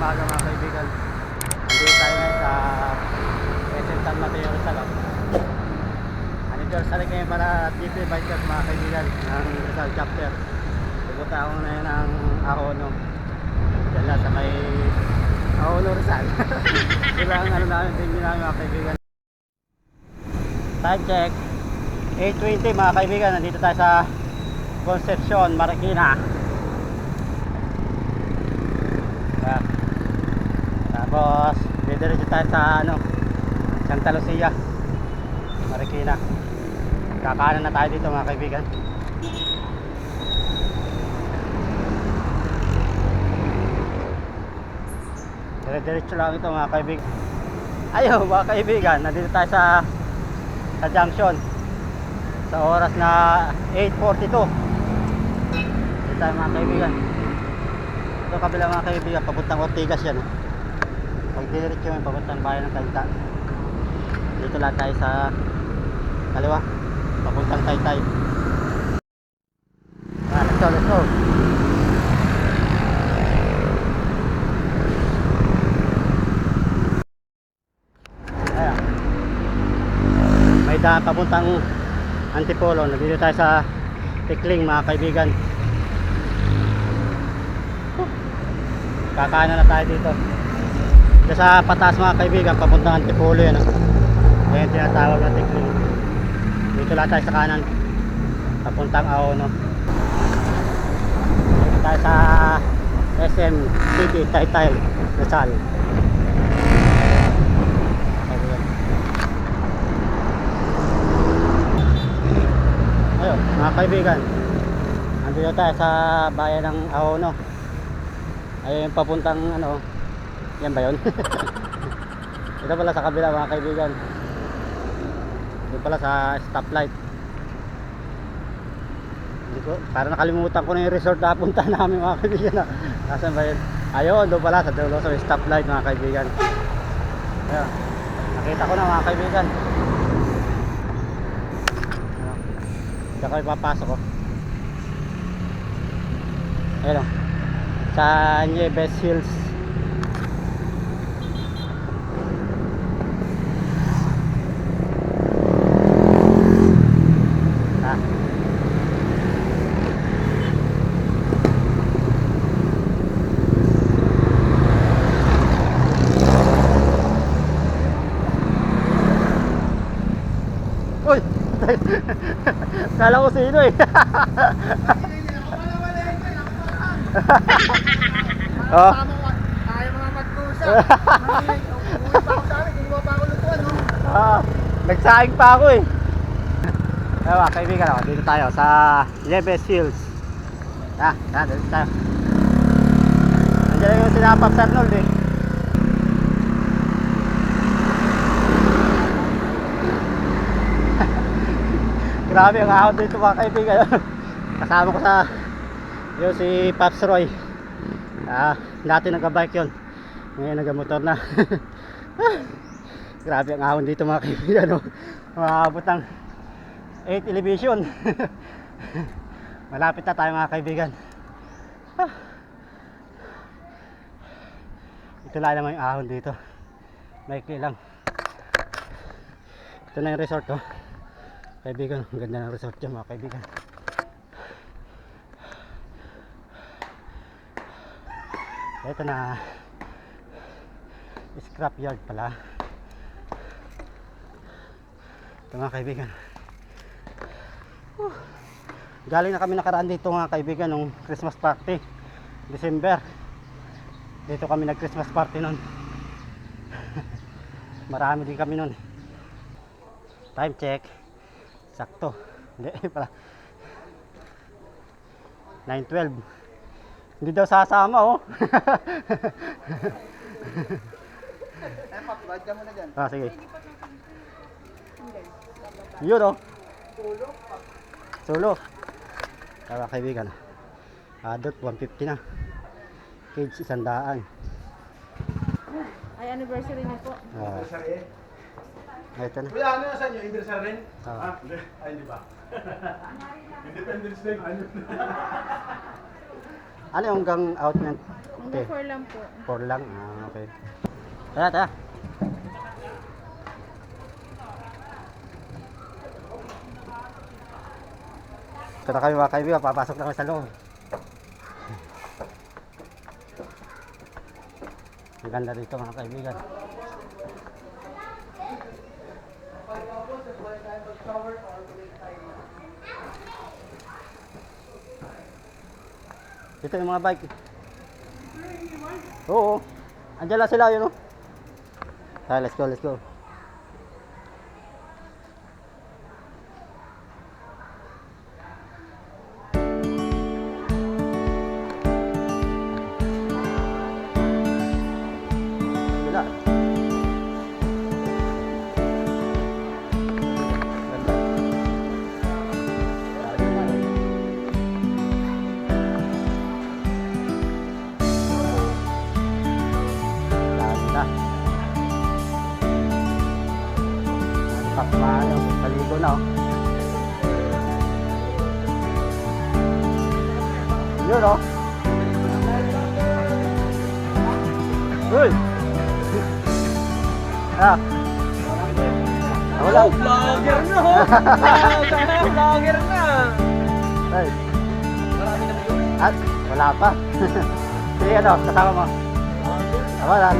umaga mga kaibigan. Nandito tayo ngayon sa SM San Mateo Rizal. Anniversary ngayon para TP Bikers mga kaibigan ng Rizal chapter. Pupunta ako ngayon ng Ahono. Diyan lang sa may Ahono Rizal. Sila ang ano namin, venue namin mga kaibigan. Time check 8:20 mga kaibigan. Nandito tayo sa Concepcion, Marikina. Tapos didiretso tayo sa Santa Lucia, Marikina. Kakanan na tayo dito mga kaibigan. Diretso lang ito mga kaibigan. Ayun mga kaibigan, nandito tayo sa junction sa oras na 8:42. Dito tayo mga kaibigan. Ito kabila mga kaibigan, papuntang Ortigas yan. Pag diretso yung papuntang bayan ng Taytay. Dito lang tayo sa kaliwa, papuntang Taytay. Let's go, let's go. Ayan. May daan papuntang Antipolo. Nandito tayo sa Tikling mga kaibigan. Kakanan na tayo dito. Dito sa pataas mga kaibigan, papuntang Antipolo yan. Ayan tinatawag na Tikling. Dito lang tayo sa kanan, papuntang Ahono. Dito tayo sa SM City, Taytay, Rizal. Ayun mga kaibigan, andito tayo sa bayan ng Ahono. Ayun papuntang yan ba yun? Ito pala sa kabila mga kaibigan. Ito pala sa stoplight. Hindi ko, parang nakalimutan ko na yung resort na punta namin mga kaibigan. Nasaan ba yun? Ayun, doon pala sa dulo sa stoplight mga kaibigan. Ayun, nakita ko na mga kaibigan. Diyan ko ipapasok ko. Ayun o, sa Nieves Hills. Uy! Kala ko sino eh. Oh. Tayo mga magkusa. Uwi pa ako sa amin, hindi mo pa ako lutuan, no? Nagsaing pa ako eh. Ewa, kaibigan ako, dito tayo sa Nieves Hills. Dito tayo. Nandiyan yung sinapap sa Arnold eh. Grabe ang ahon dito mga kaibigan. Kasama ko sa yung si Pops Roy. Dati nagka-bike yun, ngayon nagka-motor na. Grabe ang ahon dito mga kaibigan. Maabot ng 8 elevation. Malapit na tayo mga kaibigan. Ito lang naman yung ahon dito, maikli lang. Ito na yung resort kaibigan. Ang ganda ng resort dyan mga kaibigan. Ito na, scrap yard pala. Ito mga kaibigan. Galing na kami nakaraan dito mga kaibigan nung Christmas party, December. Dito kami nag Christmas party nun. Marami din kami nun. Time check, sakto, hindi pala 9:12. Hindi daw sasama Pakibad ka muna dyan. sige. Yun Solo. Tara kaibigan. Adult 150 na. Cage 100. Ay, anniversary niyo po. Anniversary eh. Ito na. Kuya, ano nasa inyo? Anniversary rin? Hindi. Ay, hindi ba? Independence Day. Ano? Ano yung gang out niyan? Number 4 lang po. 4 lang? Ah, okay. Tara, tara. Ito na kami mga kaibigan, papasok na kami sa loob. Ang ganda dito mga kaibigan. Dito yung mga bike. Oo. Andiyan lang sila yun, oh. Tara, let's go, let's go. Sila. Ganda. Ganda. Pakmaan yung paligo na, oh. Yun, oh. Uy! Ah. Ako lang. Vlogger na ho! Vlogger na! Ay. Marami na yun. At wala pa. Sige, ano, kasama mo. Wala.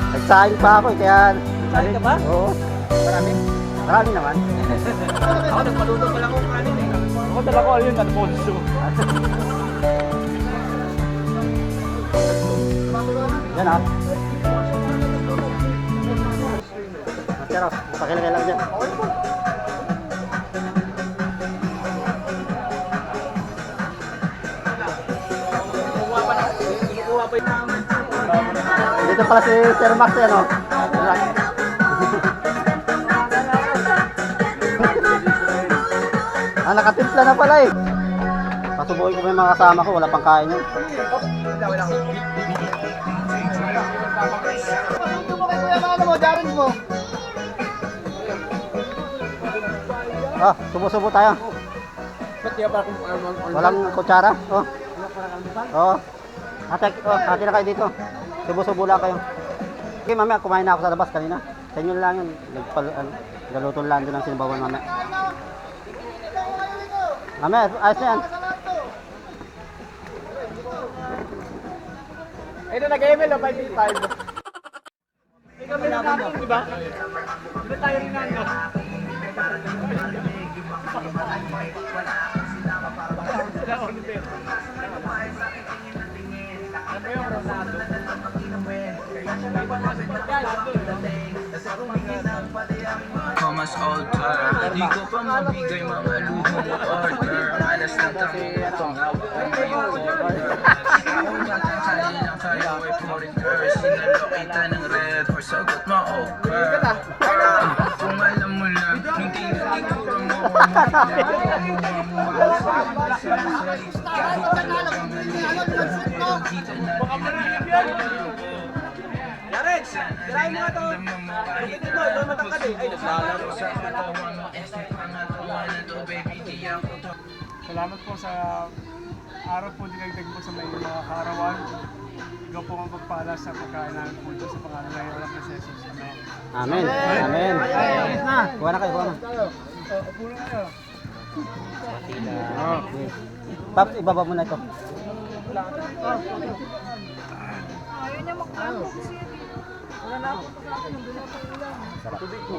Nagsaing pa ako, kaya... Nagsaing ka ba? Oo. Marami? Marami naman. Ako nagpaluto pa lang kung kanin eh. Ako dala ko ayun, Alfonso. Yan, ah. Pero, pakilagay lang dyan. Kinukuha pa yung namin. Dito pala si Sir Max, yan, oh. Sir Max. Ah, nakatimpla na pala eh. Pasubukin ko yung mga kasama ko, wala pang kain yun. Ah, subo-subo tayo. Ba't kaya pa kung Walang kutsara. Oh. Oo. Hati na kayo dito. Subo-subo lang kayo. Okay, mamaya kumain na ako sa labas kanina. Sa inyo lang yun. Galuto lang doon ang sinabawan mamaya. Mamaya, ayos na yan. Ay, na nag-ML o 585? Ay, kami na natin, di ba? Di ba tayo rin nando? Sila Oliver. Ano yung Ronaldo? Thomas Alter, di ko pa mabigay mga luhong order. Malas na itong hawak ko ngayong order. Kung matansali lang kayo ay foreign curse. Sinalo kita ng red or sagot ma-over. Kung alam mo lang, nung tinuturo mo Yared! Sirahin mo nga to! Bakit ito? Ito matangkad eh. Ay, naglalaro sa katawan mo. Salamat po sa araw po dinagdag po sa may mga kaarawan. Ikaw po ang pagpala sa pagkain namin po sa pangalan ng Lord of Jesus. Amen. Amen. Amen. Kuha na kayo, kuha na. Upo na kayo. Okay. Paps, ibaba mo na ito. Ayaw niya magkano kasi wala na ako pagkakain. Nandun na ako ulam. Tubig ko.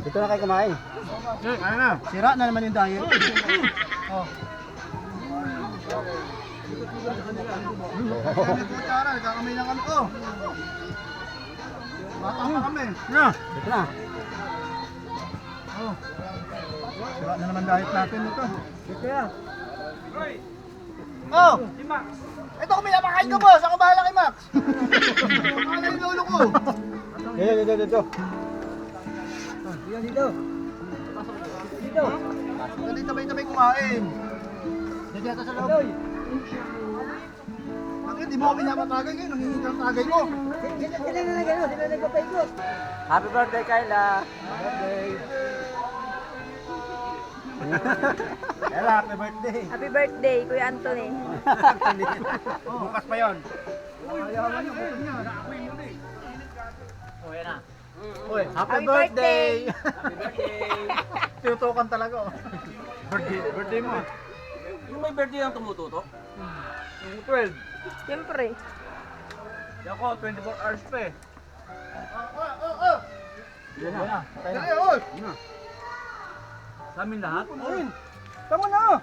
Dito na kayo kumain. Ano na? Sira na naman yung diet. Oh. Kutsara, nagkakamay lang kami. Oh! Batang pa kami. Dito na. Sira na naman diet natin ito. Kaya. Oh! Si Max. Ito kung pinapakain ko po. Saan ka bahala kay Max? Ano yung lolo ko? Dito. Dito tabay-tabay kumain. Dito yata sa loob. Bakit di mo kami napatagay ngayon? Nangingi kang tagay ko. Sila na gano'n. Sila nagpapaikot. Happy birthday, Kayla. Ella, happy birthday. Happy birthday, Kuya Anthony. Bukas pa yon. Uy, happy birthday! Tutukan talaga. Oh. Birthday mo. Yung may birthday ang tumututok? Yung 12. Siyempre. Ako, 24 hours pa eh. Yan na. Dali, oy! Sa amin lahat? Ayun. Tama na.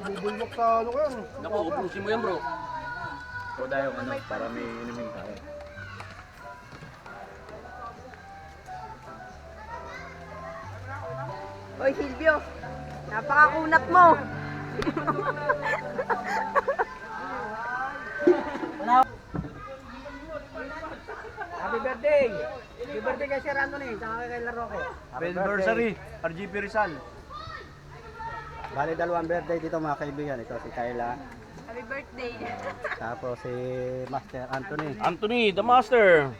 Bubulwak sa ano ko yan. Naku, upusin mo yan bro. O dahil ano, para may inumin tayo. Hoy, Silvio. Napakakunat mo. Happy birthday! Happy birthday kay Sir Anthony, tsaka kay Laro ko. Anniversary, RGP Rizal. Bali dalawang birthday dito mga kaibigan. Ito si Kayla, Happy birthday. tapos si Master Anthony. Anthony, the master.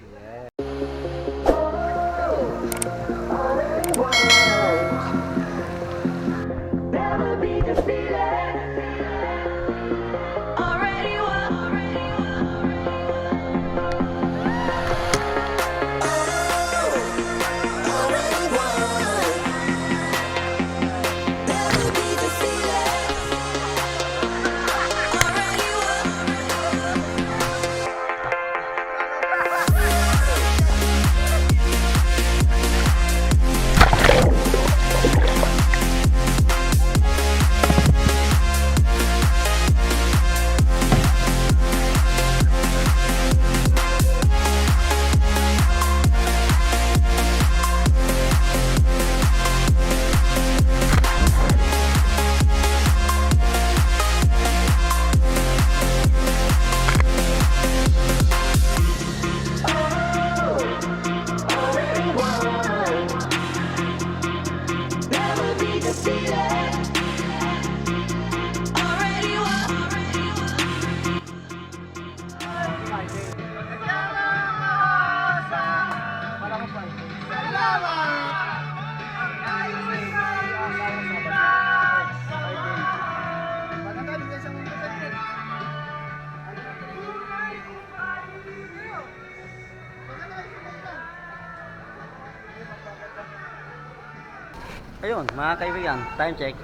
Ayun mga kaibigan, time check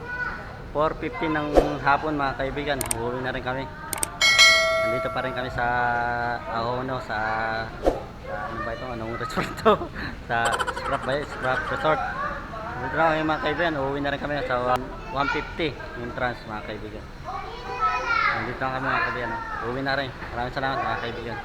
4:15 ng hapon mga kaibigan, uuwi na rin kami. Nandito pa rin kami sa Ahono, sa ano ba ito, anong resort to? Sa Scrap Resort. Nandito na kami mga kaibigan, uuwi na rin kami sa 150 yung trans mga kaibigan. Nandito na kami mga kaibigan, uuwi na rin. Maraming salamat mga kaibigan.